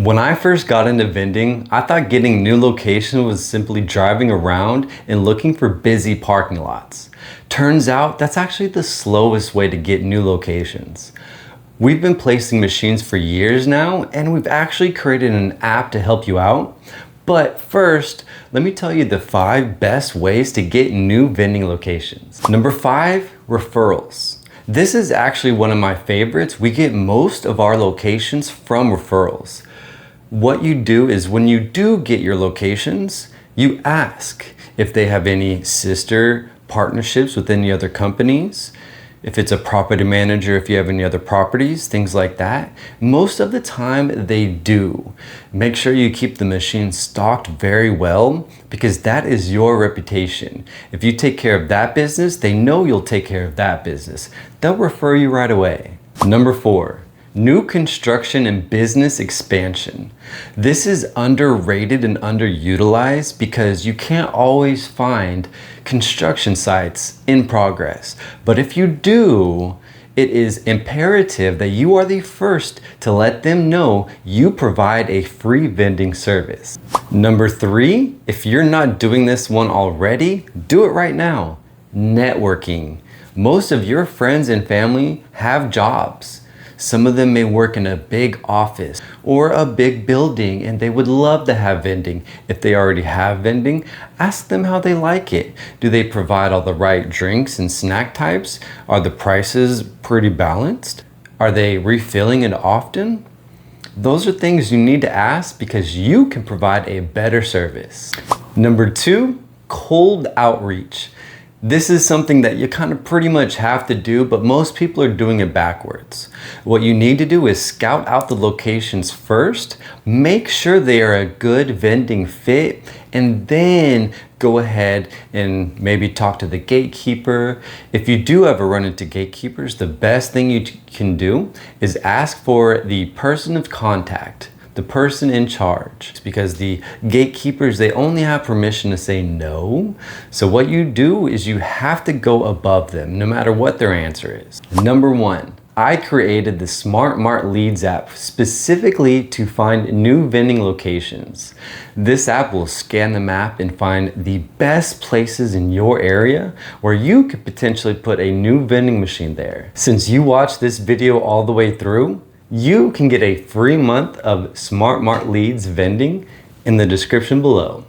When I first got into vending, I thought getting new locations was simply driving around and looking for busy parking lots. Turns out that's actually the slowest way to get new locations. We've been placing machines for years now, and we've actually created an app to help you out. But first, let me tell you the 5 best ways to get new vending locations. Number 5, referrals. This is actually one of my favorites. We get most of our locations from referrals. What you do is when you do get your locations, you ask if they have any sister partnerships with any other companies, if it's a property manager, if you have any other properties, things like that. Most of the time they do. Make sure you keep the machine stocked very well because that is your reputation. If you take care of that business, they know you'll take care of that business. They'll refer you right away. Number 4. New construction and business expansion. This is underrated and underutilized because you can't always find construction sites in progress. But if you do, it is imperative that you are the first to let them know you provide a free vending service. Number 3, if you're not doing this one already, do it right now. Networking. Most of your friends and family have jobs. Some of them may work in a big office or a big building and they would love to have vending. If they already have vending, ask them how they like it. Do they provide all the right drinks and snack types? Are the prices pretty balanced? Are they refilling it often? Those are things you need to ask because you can provide a better service. Number 2, cold outreach. This is something that you kind of pretty much have to do, but most people are doing it backwards. What you need to do is scout out the locations first, make sure they are a good vending fit, and then go ahead and maybe talk to the gatekeeper. If you do ever run into gatekeepers, the best thing you can do is ask for the person of contact, the person in charge, because the gatekeepers, they only have permission to say no. So what you do is you have to go above them, no matter what their answer is. Number 1, I created the Mart Leads app specifically to find new vending locations. This app will scan the map and find the best places in your area where you could potentially put a new vending machine there. Since you watched this video all the way through, you can get a free month of Mart Leads vending in the description below.